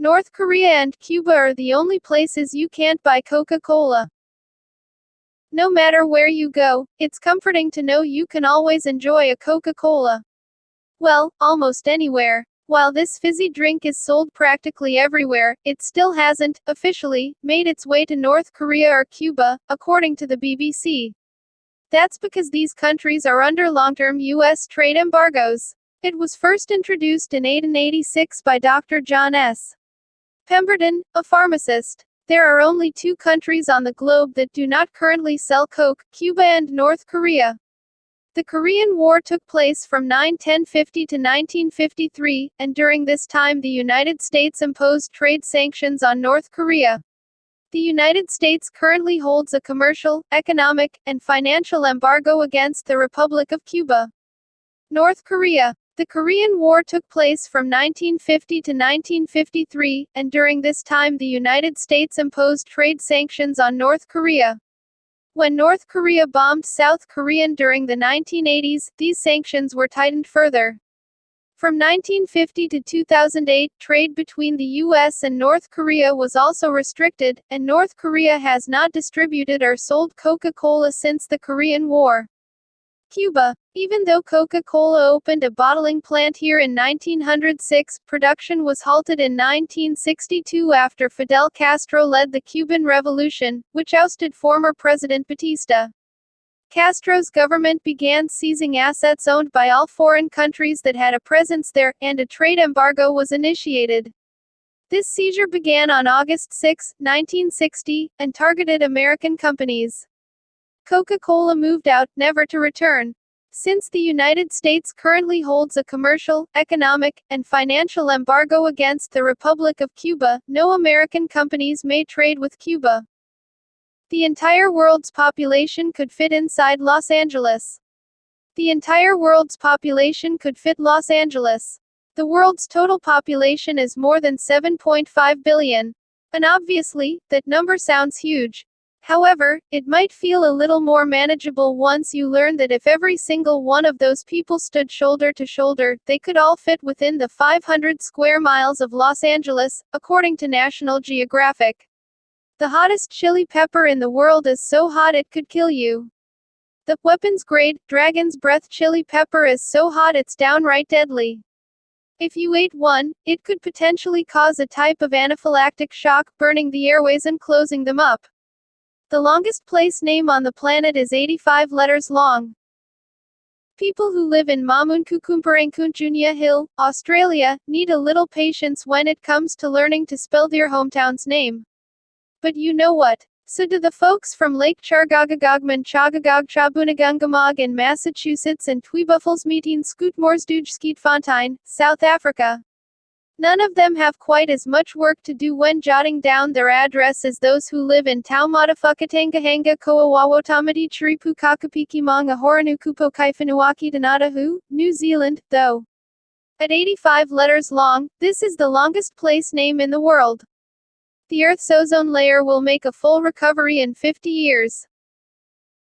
North Korea and Cuba are the only places you can't buy Coca-Cola. No matter where you go, it's comforting to know you can always enjoy a Coca-Cola. Well, almost anywhere. While this fizzy drink is sold practically everywhere, it still hasn't, officially, made its way to North Korea or Cuba, according to the BBC. That's because these countries are under long-term U.S. trade embargoes. It was first introduced in 1886 by Dr. John S. Pemberton, a pharmacist. There are only two countries on the globe that do not currently sell Coke, Cuba and North Korea. The Korean War took place from 1050 to 1953, and during this time the United States imposed trade sanctions on North Korea. The United States currently holds a commercial, economic, and financial embargo against the Republic of Cuba. North Korea. The Korean War took place from 1950 to 1953, and during this time the United States imposed trade sanctions on North Korea. When North Korea bombed South Korea during the 1980s, these sanctions were tightened further. From 1950 to 2008, trade between the U.S. and North Korea was also restricted, and North Korea has not distributed or sold Coca-Cola since the Korean War. Cuba. Even though Coca-Cola opened a bottling plant here in 1906, production was halted in 1962 after Fidel Castro led the Cuban Revolution, which ousted former President Batista. Castro's government began seizing assets owned by all foreign countries that had a presence there, and a trade embargo was initiated. This seizure began on August 6, 1960, and targeted American companies. Coca-Cola moved out, never to return. Since the United States currently holds a commercial, economic, and financial embargo against the Republic of Cuba, no American companies may trade with Cuba. The entire world's population could fit inside Los Angeles. The entire world's population could fit Los Angeles. The world's total population is more than 7.5 billion. And obviously, that number sounds huge. However, it might feel a little more manageable once you learn that if every single one of those people stood shoulder to shoulder, they could all fit within the 500 square miles of Los Angeles, according to National Geographic. The hottest chili pepper in the world is so hot it could kill you. The weapons-grade, dragon's breath chili pepper is so hot it's downright deadly. If you ate one, it could potentially cause a type of anaphylactic shock, burning the airways and closing them up. The longest place name on the planet is 85 letters long. People who live in Mamunkukumparangkunjunya Hill, Australia, need a little patience when it comes to learning to spell their hometown's name. But you know what? So do the folks from Lake Chargagagagman Chagagag Chabunagungamog in Massachusetts and Tweebuffles meeting Scootmoresduge Skeetfontein, South Africa. None of them have quite as much work to do when jotting down their address as those who live in Taumatafukatangahanga Koawawotamati Chiripu Kakapikimanga Horanukupo Kaifanuaki Danadahu, New Zealand, though. At 85 letters long, this is the longest place name in the world. The Earth's ozone layer will make a full recovery in 50 years.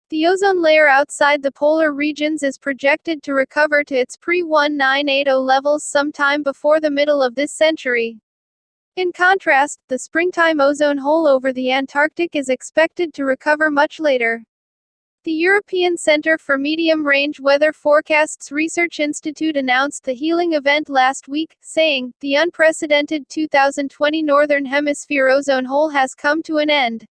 The ozone layer outside the polar regions is projected to recover to its pre-1980 levels sometime before the middle of this century. In contrast, the springtime ozone hole over the Antarctic is expected to recover much later. The European Centre for Medium-Range Weather Forecasts Research Institute announced the healing event last week, saying, "The unprecedented 2020 Northern Hemisphere ozone hole has come to an end."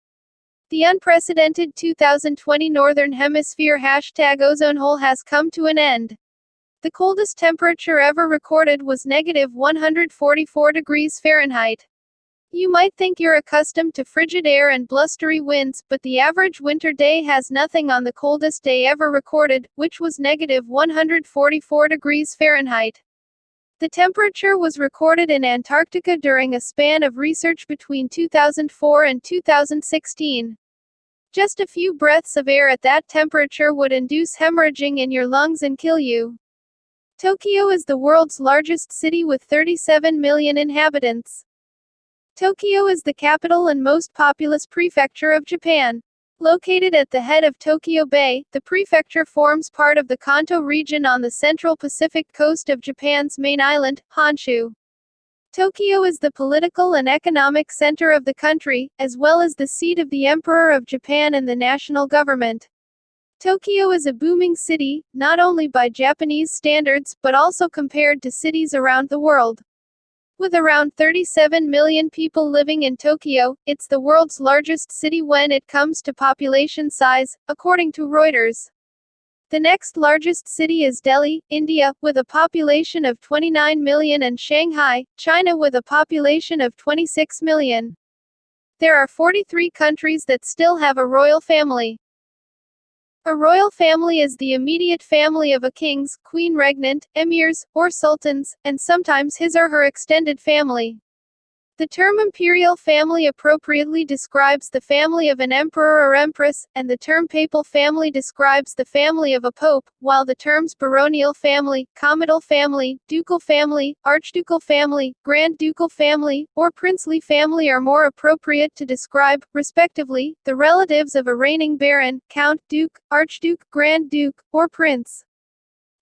The unprecedented 2020 Northern Hemisphere #ozone hole has come to an end. The coldest temperature ever recorded was -144 degrees Fahrenheit. You might think you're accustomed to frigid air and blustery winds, but the average winter day has nothing on the coldest day ever recorded, which was -144 degrees Fahrenheit. The temperature was recorded in Antarctica during a span of research between 2004 and 2016. Just a few breaths of air at that temperature would induce hemorrhaging in your lungs and kill you. Tokyo is the world's largest city with 37 million inhabitants. Tokyo is the capital and most populous prefecture of Japan. Located at the head of Tokyo Bay, the prefecture forms part of the Kanto region on the central Pacific coast of Japan's main island, Honshu. Tokyo is the political and economic center of the country, as well as the seat of the Emperor of Japan and the national government. Tokyo is a booming city, not only by Japanese standards, but also compared to cities around the world. With around 37 million people living in Tokyo, it's the world's largest city when it comes to population size, according to Reuters. The next largest city is Delhi, India, with a population of 29 million, and Shanghai, China, with a population of 26 million. There are 43 countries that still have a royal family. A royal family is the immediate family of a king's, queen regnant, emirs, or sultans, and sometimes his or her extended family. The term imperial family appropriately describes the family of an emperor or empress, and the term papal family describes the family of a pope, while the terms baronial family, comital family, ducal family, archducal family, grand ducal family, or princely family are more appropriate to describe, respectively, the relatives of a reigning baron, count, duke, archduke, grand duke, or prince.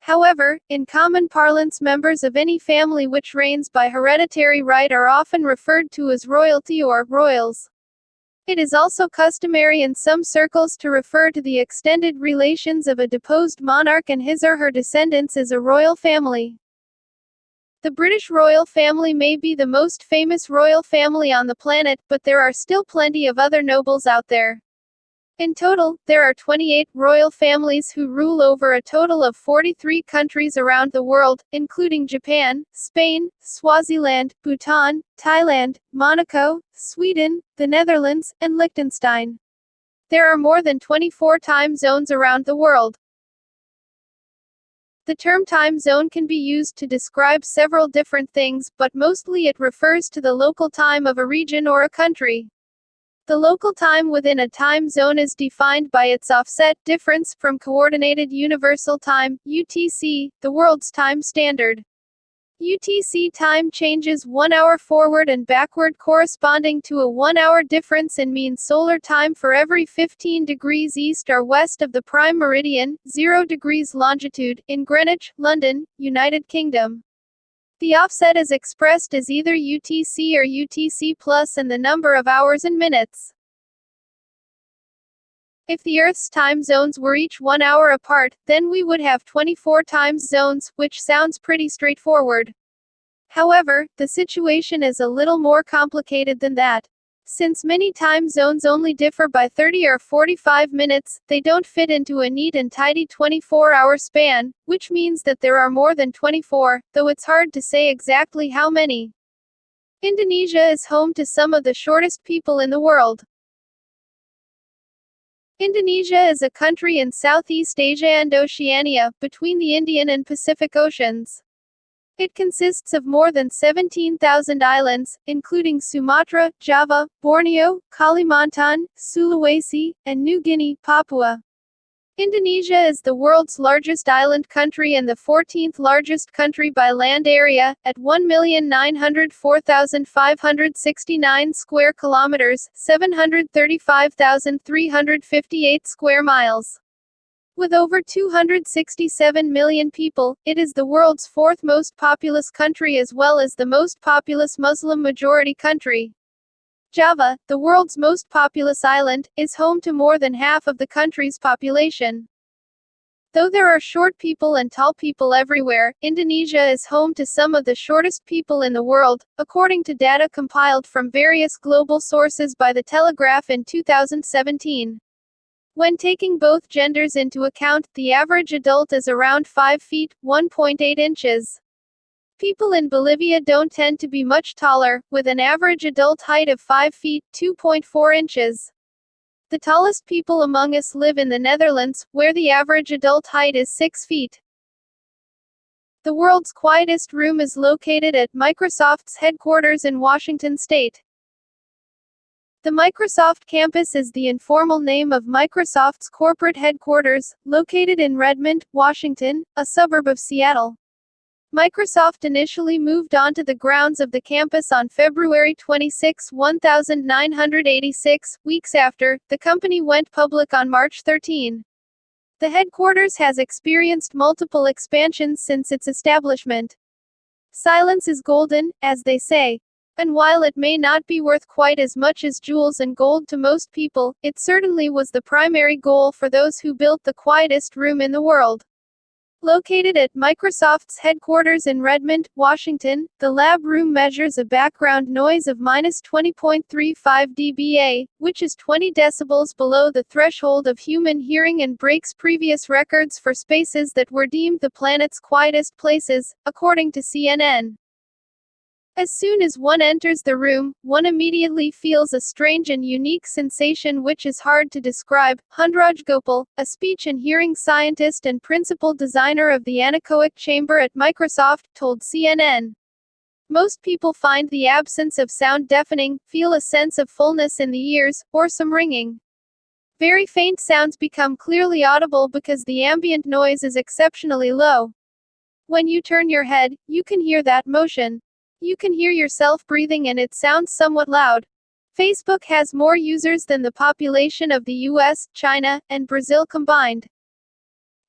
However, in common parlance, members of any family which reigns by hereditary right are often referred to as royalty or royals. It is also customary in some circles to refer to the extended relations of a deposed monarch and his or her descendants as a royal family. The British royal family may be the most famous royal family on the planet, but there are still plenty of other nobles out there. In total, there are 28 royal families who rule over a total of 43 countries around the world, including Japan, Spain, Swaziland, Bhutan, Thailand, Monaco, Sweden, the Netherlands, and Liechtenstein. There are more than 24 time zones around the world. The term time zone can be used to describe several different things, but mostly it refers to the local time of a region or a country. The local time within a time zone is defined by its offset difference from Coordinated Universal Time, UTC, the world's time standard. UTC time changes 1 hour forward and backward corresponding to a 1 hour difference in mean solar time for every 15 degrees east or west of the prime meridian, 0 degrees longitude, in Greenwich, London, United Kingdom. The offset is expressed as either UTC or UTC plus and the number of hours and minutes. If the Earth's time zones were each 1 hour apart, then we would have 24 time zones, which sounds pretty straightforward. However, the situation is a little more complicated than that. Since many time zones only differ by 30 or 45 minutes, they don't fit into a neat and tidy 24-hour span, which means that there are more than 24, though it's hard to say exactly how many. Indonesia is home to some of the shortest people in the world. Indonesia is a country in Southeast Asia and Oceania, between the Indian and Pacific Oceans. It consists of more than 17,000 islands, including Sumatra, Java, Borneo, Kalimantan, Sulawesi, and New Guinea, Papua. Indonesia is the world's largest island country and the 14th largest country by land area, at 1,904,569 square kilometers, 735,358 square miles. With over 267 million people, it is the world's fourth most populous country as well as the most populous Muslim-majority country. Java, the world's most populous island, is home to more than half of the country's population. Though there are short people and tall people everywhere, Indonesia is home to some of the shortest people in the world, according to data compiled from various global sources by The Telegraph in 2017. When taking both genders into account, the average adult is around 5 feet, 1.8 inches. People in Bolivia don't tend to be much taller, with an average adult height of 5 feet, 2.4 inches. The tallest people among us live in the Netherlands, where the average adult height is 6 feet. The world's quietest room is located at Microsoft's headquarters in Washington state. The Microsoft campus is the informal name of Microsoft's corporate headquarters, located in Redmond, Washington, a suburb of Seattle. Microsoft initially moved onto the grounds of the campus on February 26, 1986, weeks after the company went public on March 13. The headquarters has experienced multiple expansions since its establishment. Silence is golden, as they say. And while it may not be worth quite as much as jewels and gold to most people, it certainly was the primary goal for those who built the quietest room in the world. Located at Microsoft's headquarters in Redmond, Washington, the lab room measures a background noise of -20.35 dBA, which is 20 decibels below the threshold of human hearing and breaks previous records for spaces that were deemed the planet's quietest places, according to CNN. As soon as one enters the room, one immediately feels a strange and unique sensation which is hard to describe. Hundraj Gopal, a speech and hearing scientist and principal designer of the anechoic chamber at Microsoft, told CNN. Most people find the absence of sound deafening, feel a sense of fullness in the ears, or some ringing. Very faint sounds become clearly audible because the ambient noise is exceptionally low. When you turn your head, you can hear that motion. You can hear yourself breathing and it sounds somewhat loud. Facebook has more users than the population of the US, China, and Brazil combined.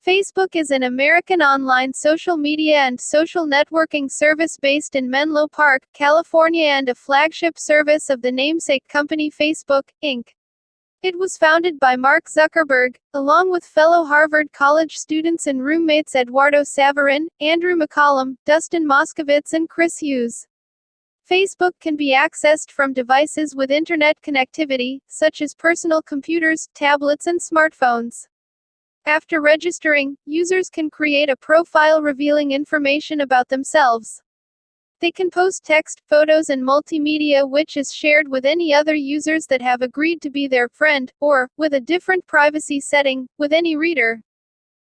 Facebook is an American online social media and social networking service based in Menlo Park, California and a flagship service of the namesake company Facebook, Inc. It was founded by Mark Zuckerberg, along with fellow Harvard College students and roommates Eduardo Saverin, Andrew McCollum, Dustin Moskovitz and Chris Hughes. Facebook can be accessed from devices with internet connectivity, such as personal computers, tablets and smartphones. After registering, users can create a profile revealing information about themselves. They can post text, photos and multimedia which is shared with any other users that have agreed to be their friend, or, with a different privacy setting, with any reader.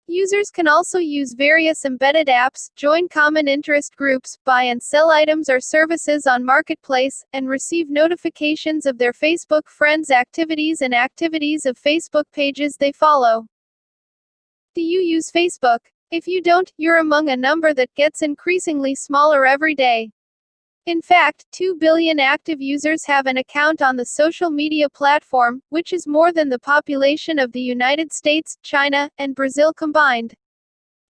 Users can also use various embedded apps, join common interest groups, buy and sell items or services on Marketplace, and receive notifications of their Facebook friends' activities and activities of Facebook pages they follow. Do you use Facebook? If you don't, you're among a number that gets increasingly smaller every day. In fact, 2 billion active users have an account on the social media platform, which is more than the population of the United States, China, and Brazil combined.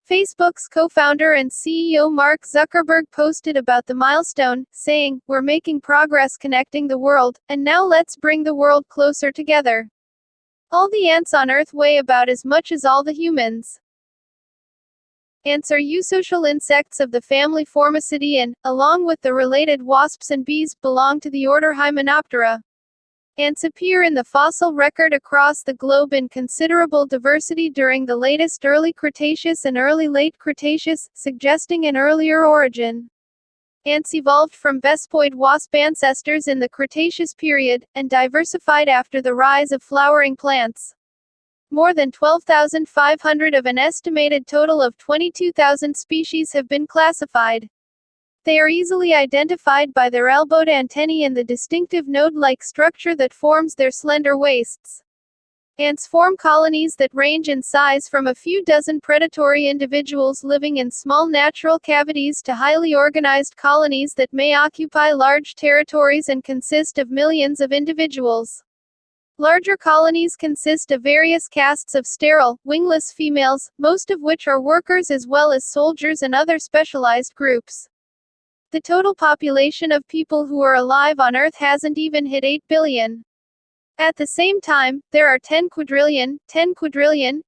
Facebook's co-founder and CEO Mark Zuckerberg posted about the milestone, saying, "We're making progress connecting the world, and now let's bring the world closer together. All the ants on Earth weigh about as much as all the humans." Ants are eusocial insects of the family Formicidae and, along with the related wasps and bees, belong to the order Hymenoptera. Ants appear in the fossil record across the globe in considerable diversity during the latest early Cretaceous and early late Cretaceous, suggesting an earlier origin. Ants evolved from Vespoid wasp ancestors in the Cretaceous period, and diversified after the rise of flowering plants. More than 12,500 of an estimated total of 22,000 species have been classified. They are easily identified by their elbowed antennae and the distinctive node-like structure that forms their slender waists. Ants form colonies that range in size from a few dozen predatory individuals living in small natural cavities to highly organized colonies that may occupy large territories and consist of millions of individuals. Larger colonies consist of various castes of sterile, wingless females, most of which are workers as well as soldiers and other specialized groups. The total population of people who are alive on Earth hasn't even hit 8 billion. At the same time, there are 10 quadrillion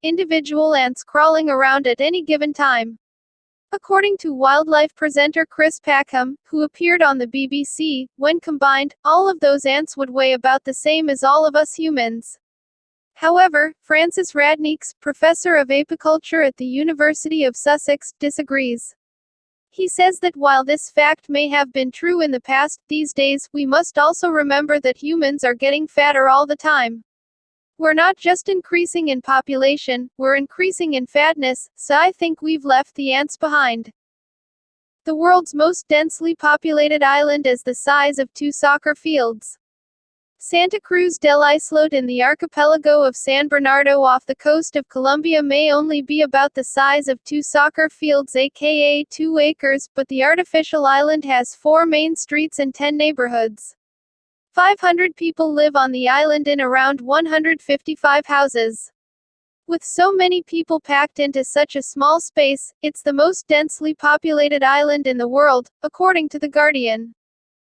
individual ants crawling around at any given time. According to wildlife presenter Chris Packham, who appeared on the BBC, when combined, all of those ants would weigh about the same as all of us humans. However, Francis Radnieks, professor of apiculture at the University of Sussex, disagrees. He says that while this fact may have been true in the past, these days, we must also remember that humans are getting fatter all the time. We're not just increasing in population, we're increasing in fatness, so I think we've left the ants behind. The world's most densely populated island is the size of 2 soccer fields. Santa Cruz del Islote in the archipelago of San Bernardo off the coast of Colombia may only be about the size of 2 soccer fields, aka 2 acres, but the artificial island has 4 main streets and 10 neighborhoods. 500 people live on the island in around 155 houses. With so many people packed into such a small space, it's the most densely populated island in the world, according to The Guardian.